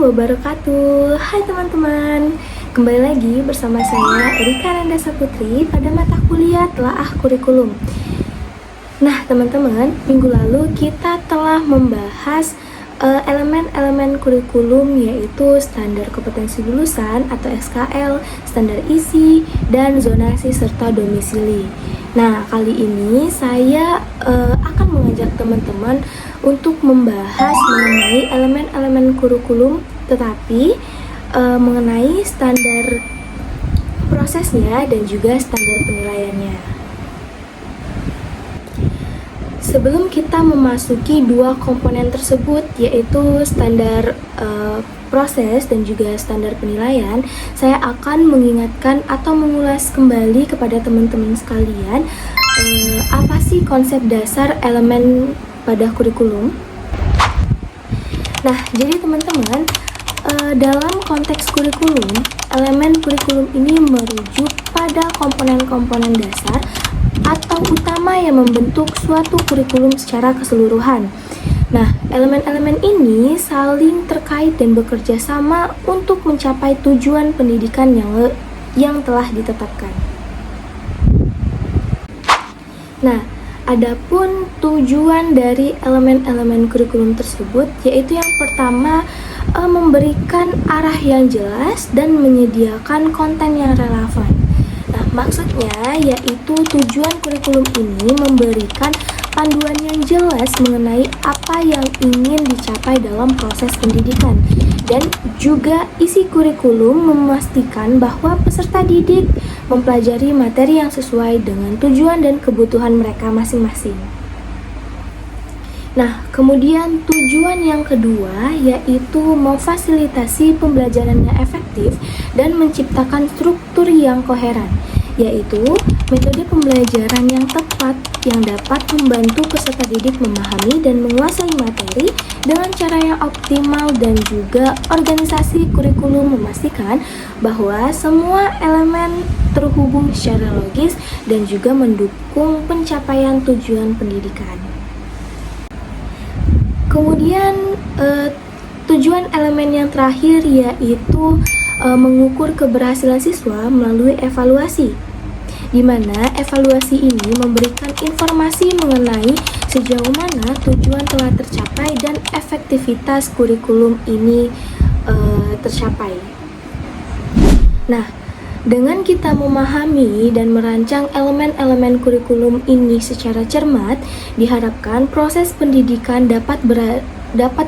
wabarakatuh. Hai teman-teman, kembali lagi bersama saya Erika Nandasa Putri pada mata kuliah Telaah Kurikulum. Nah teman-teman, minggu lalu kita telah membahas elemen-elemen kurikulum, yaitu standar kompetensi lulusan atau SKL, standar isi, dan zonasi serta domisili. Nah, kali ini saya akan mengajak teman-teman untuk membahas mengenai elemen-elemen kurikulum, tetapi mengenai standar prosesnya dan juga standar penilaiannya. Sebelum kita memasuki dua komponen tersebut, yaitu standar proses dan juga standar penilaian, saya akan mengingatkan atau mengulas kembali kepada teman-teman sekalian apa sih konsep dasar elemen pada kurikulum. Nah, jadi teman-teman, dalam konteks kurikulum, elemen kurikulum ini merujuk pada komponen-komponen dasar atau utama yang membentuk suatu kurikulum secara keseluruhan. Nah, elemen-elemen ini saling terkait dan bekerja sama untuk mencapai tujuan pendidikan yang telah ditetapkan. Nah, adapun tujuan dari elemen-elemen kurikulum tersebut, yaitu yang pertama, memberikan arah yang jelas dan menyediakan konten yang relevan. Nah, maksudnya yaitu tujuan kurikulum ini memberikan panduan yang jelas mengenai apa yang ingin dicapai dalam proses pendidikan, dan juga isi kurikulum memastikan bahwa peserta didik mempelajari materi yang sesuai dengan tujuan dan kebutuhan mereka masing-masing. Nah, kemudian tujuan yang kedua yaitu memfasilitasi pembelajaran yang efektif dan menciptakan struktur yang koheren, yaitu metode pembelajaran yang tepat yang dapat membantu peserta didik memahami dan menguasai materi dengan cara yang optimal, dan juga organisasi kurikulum memastikan bahwa semua elemen terhubung secara logis dan juga mendukung pencapaian tujuan pendidikan. Kemudian tujuan elemen yang terakhir yaitu mengukur keberhasilan siswa melalui evaluasi, di mana evaluasi ini memberikan informasi mengenai sejauh mana tujuan telah tercapai dan efektivitas kurikulum ini tercapai. Nah, dengan kita memahami dan merancang elemen-elemen kurikulum ini secara cermat, diharapkan proses pendidikan dapat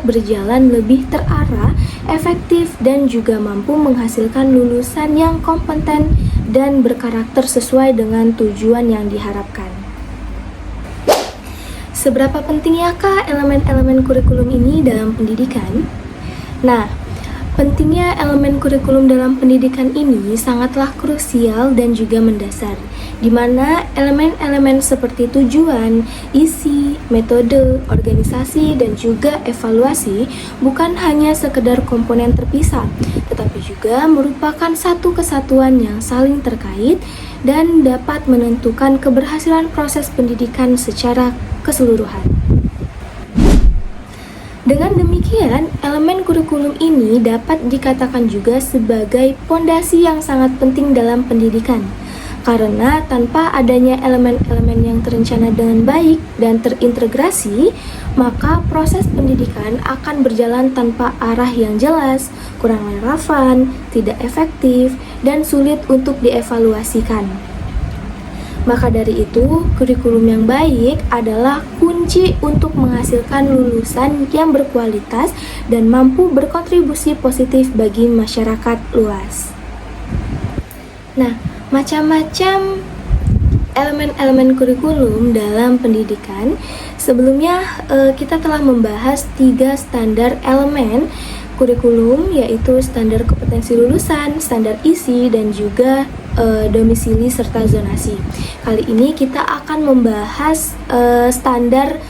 berjalan lebih terarah, efektif, dan juga mampu menghasilkan lulusan yang kompeten dan berkarakter sesuai dengan tujuan yang diharapkan. Seberapa pentingyakah elemen-elemen kurikulum ini dalam pendidikan? Nah, pentingnya elemen kurikulum dalam pendidikan ini sangatlah krusial dan juga mendasar, di mana elemen-elemen seperti tujuan, isi, metode, organisasi, dan juga evaluasi bukan hanya sekedar komponen terpisah, tetapi juga merupakan satu kesatuan yang saling terkait dan dapat menentukan keberhasilan proses pendidikan secara keseluruhan. Dengan demikian, elemen kurikulum ini dapat dikatakan juga sebagai pondasi yang sangat penting dalam pendidikan. Karena tanpa adanya elemen-elemen yang terencana dengan baik dan terintegrasi, maka proses pendidikan akan berjalan tanpa arah yang jelas, kurang relevan, tidak efektif, dan sulit untuk dievaluasikan. Maka dari itu, kurikulum yang baik adalah kunci untuk menghasilkan lulusan yang berkualitas dan mampu berkontribusi positif bagi masyarakat luas. Nah, macam-macam elemen-elemen kurikulum dalam pendidikan. Sebelumnya kita telah membahas 3 standar elemen kurikulum, yaitu standar kompetensi lulusan, standar isi, dan juga domisili serta zonasi. Kali ini kita akan membahas standar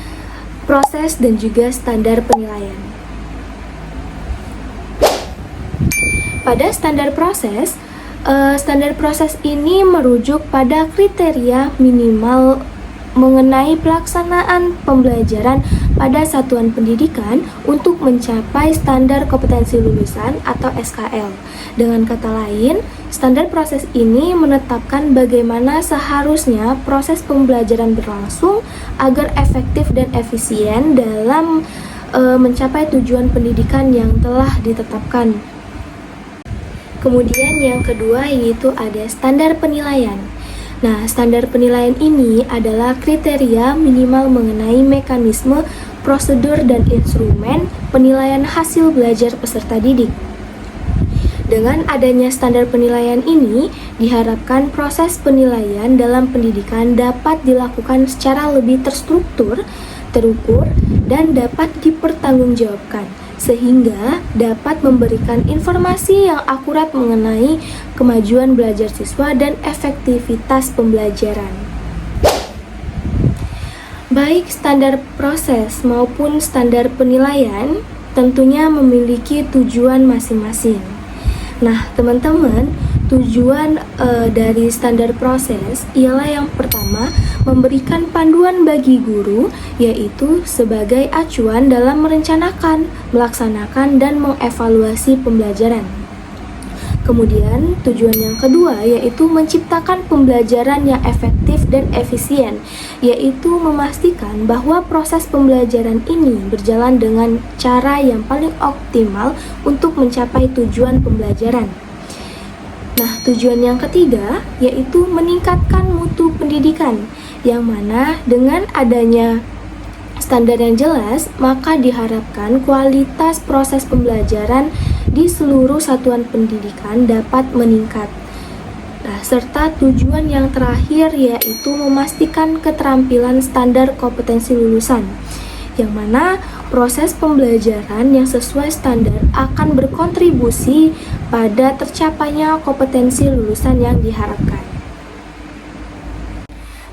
proses dan juga standar penilaian. Pada standar proses ini merujuk pada kriteria minimal mengenai pelaksanaan pembelajaran pada satuan pendidikan untuk mencapai standar kompetensi lulusan atau SKL. Dengan kata lain, standar proses ini menetapkan bagaimana seharusnya proses pembelajaran berlangsung agar efektif dan efisien dalam mencapai tujuan pendidikan yang telah ditetapkan. Kemudian yang kedua yaitu ada standar penilaian. Nah, standar penilaian ini adalah kriteria minimal mengenai mekanisme, prosedur, dan instrumen penilaian hasil belajar peserta didik. Dengan adanya standar penilaian ini, diharapkan proses penilaian dalam pendidikan dapat dilakukan secara lebih terstruktur, terukur, dan dapat dipertanggungjawabkan, sehingga dapat memberikan informasi yang akurat mengenai kemajuan belajar siswa dan efektivitas pembelajaran. Baik standar proses maupun standar penilaian tentunya memiliki tujuan masing-masing. Nah, teman-teman, tujuan dari standar proses ialah yang pertama, memberikan panduan bagi guru, yaitu sebagai acuan dalam merencanakan, melaksanakan, dan mengevaluasi pembelajaran. Kemudian, tujuan yang kedua yaitu menciptakan pembelajaran yang efektif dan efisien, yaitu memastikan bahwa proses pembelajaran ini berjalan dengan cara yang paling optimal untuk mencapai tujuan pembelajaran. Nah, tujuan yang ketiga yaitu meningkatkan mutu pendidikan, yang mana dengan adanya standar yang jelas, maka diharapkan kualitas proses pembelajaran di seluruh satuan pendidikan dapat meningkat. Nah, serta tujuan yang terakhir yaitu memastikan keterampilan standar kompetensi lulusan, yang mana proses pembelajaran yang sesuai standar akan berkontribusi pada tercapainya kompetensi lulusan yang diharapkan.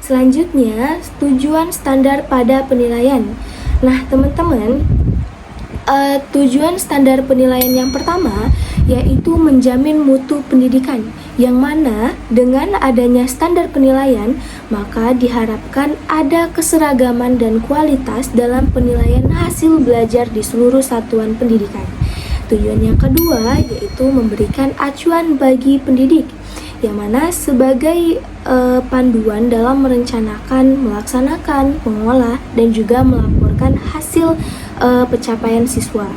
Selanjutnya, tujuan standar pada penilaian. Nah, teman-teman, tujuan standar penilaian yang pertama yaitu menjamin mutu pendidikan, yang mana dengan adanya standar penilaian, maka diharapkan ada keseragaman dan kualitas dalam penilaian hasil belajar di seluruh satuan pendidikan. Tujuan yang kedua yaitu memberikan acuan bagi pendidik, yang mana sebagai panduan dalam merencanakan, melaksanakan, mengolah, dan juga melaporkan hasil pencapaian siswa.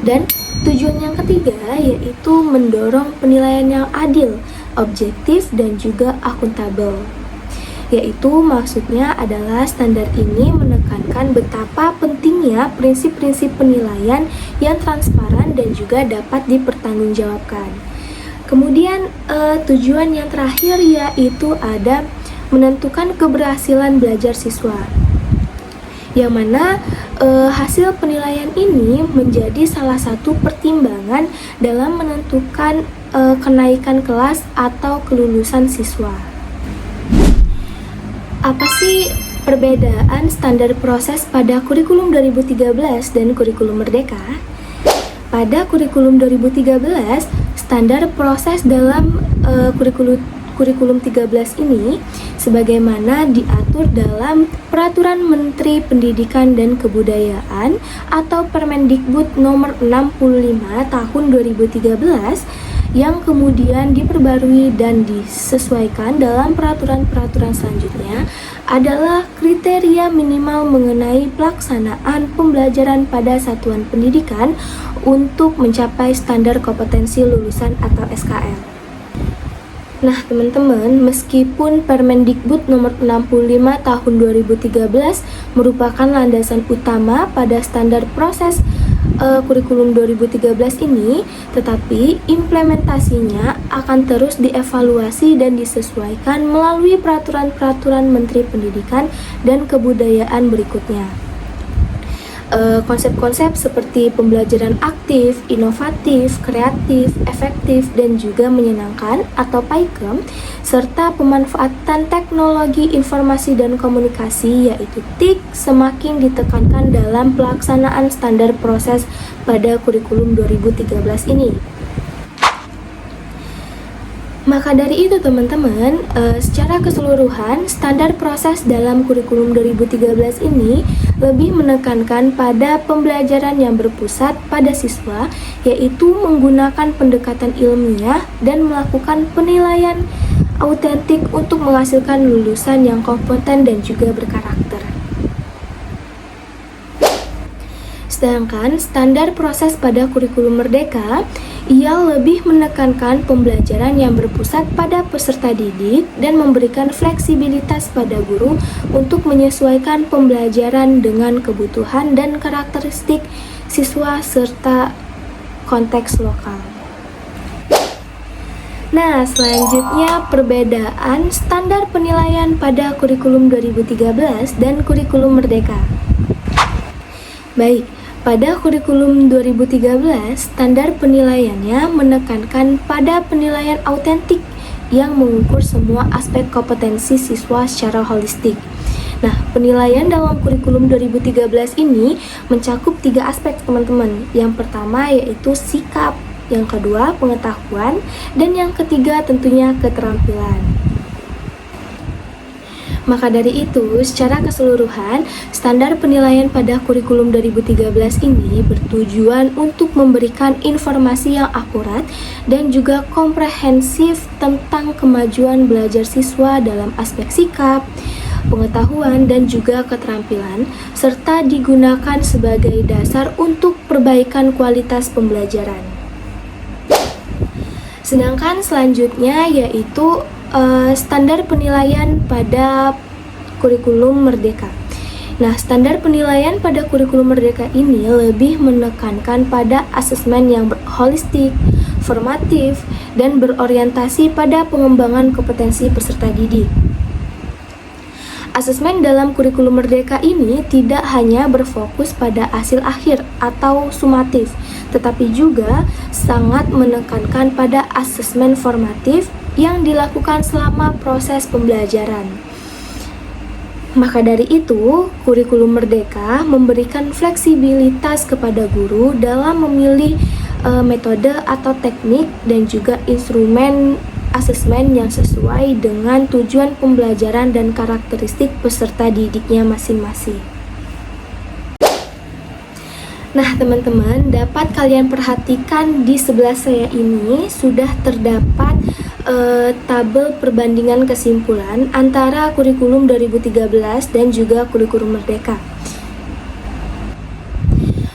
Dan tujuan yang ketiga yaitu mendorong penilaian yang adil, objektif, dan juga akuntabel. Yaitu maksudnya adalah standar ini menekankan betapa pentingnya prinsip-prinsip penilaian yang transparan dan juga dapat dipertanggungjawabkan. Kemudian tujuan yang terakhir yaitu ada menentukan keberhasilan belajar siswa, yang mana hasil penilaian ini menjadi salah satu pertimbangan dalam menentukan kenaikan kelas atau kelulusan siswa. Apa sih perbedaan standar proses pada kurikulum 2013 dan kurikulum Merdeka? Pada kurikulum 2013, standar proses dalam kurikulum 13 ini sebagaimana diatur dalam Peraturan Menteri Pendidikan dan Kebudayaan atau Permendikbud nomor 65 tahun 2013 yang kemudian diperbarui dan disesuaikan dalam peraturan-peraturan selanjutnya adalah kriteria minimal mengenai pelaksanaan pembelajaran pada satuan pendidikan untuk mencapai standar kompetensi lulusan atau SKL. Nah, teman-teman, meskipun Permendikbud nomor 65 tahun 2013 merupakan landasan utama pada standar proses kurikulum 2013 ini, tetapi implementasinya akan terus dievaluasi dan disesuaikan melalui peraturan-peraturan Menteri Pendidikan dan Kebudayaan berikutnya. Konsep-konsep seperti pembelajaran aktif, inovatif, kreatif, efektif, dan juga menyenangkan atau PAIKEM, serta pemanfaatan teknologi informasi dan komunikasi yaitu TIK semakin ditekankan dalam pelaksanaan standar proses pada kurikulum 2013 ini. Maka dari itu teman-teman, secara keseluruhan standar proses dalam kurikulum 2013 ini lebih menekankan pada pembelajaran yang berpusat pada siswa, yaitu menggunakan pendekatan ilmiah dan melakukan penilaian autentik untuk menghasilkan lulusan yang kompeten dan juga berkarakter. Sedangkan standar proses pada kurikulum Merdeka, ia lebih menekankan pembelajaran yang berpusat pada peserta didik dan memberikan fleksibilitas pada guru untuk menyesuaikan pembelajaran dengan kebutuhan dan karakteristik siswa serta konteks lokal. Nah, selanjutnya perbedaan standar penilaian pada kurikulum 2013 dan kurikulum Merdeka. Baik, pada kurikulum 2013, standar penilaiannya menekankan pada penilaian autentik yang mengukur semua aspek kompetensi siswa secara holistik. Nah, penilaian dalam kurikulum 2013 ini mencakup 3 aspek, teman-teman. Yang pertama yaitu sikap, yang kedua pengetahuan, dan yang ketiga tentunya keterampilan. Maka dari itu, secara keseluruhan, standar penilaian pada kurikulum 2013 ini bertujuan untuk memberikan informasi yang akurat dan juga komprehensif tentang kemajuan belajar siswa dalam aspek sikap, pengetahuan, dan juga keterampilan, serta digunakan sebagai dasar untuk perbaikan kualitas pembelajaran. Sedangkan selanjutnya yaitu standar penilaian pada kurikulum Merdeka. Nah, standar penilaian pada kurikulum Merdeka ini lebih menekankan pada asesmen yang holistik, formatif, dan berorientasi pada pengembangan kompetensi peserta didik. Asesmen dalam kurikulum Merdeka ini tidak hanya berfokus pada hasil akhir atau sumatif, tetapi juga sangat menekankan pada asesmen formatif yang dilakukan selama proses pembelajaran. Maka dari itu, kurikulum Merdeka memberikan fleksibilitas kepada guru dalam memilih metode atau teknik dan juga instrumen asesmen yang sesuai dengan tujuan pembelajaran dan karakteristik peserta didiknya masing-masing. Nah, teman-teman, dapat kalian perhatikan di sebelah saya ini sudah terdapat tabel perbandingan kesimpulan antara kurikulum 2013 dan juga kurikulum Merdeka.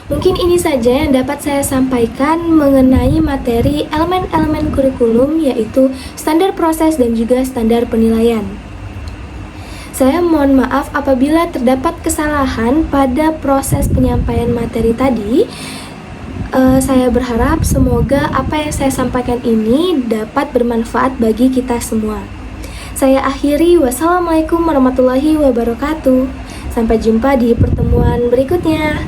Mungkin ini saja yang dapat saya sampaikan mengenai materi elemen-elemen kurikulum, yaitu standar proses dan juga standar penilaian. Saya mohon maaf apabila terdapat kesalahan pada proses penyampaian materi tadi. Saya berharap semoga apa yang saya sampaikan ini dapat bermanfaat bagi kita semua. Saya akhiri, wassalamualaikum warahmatullahi wabarakatuh. Sampai jumpa di pertemuan berikutnya.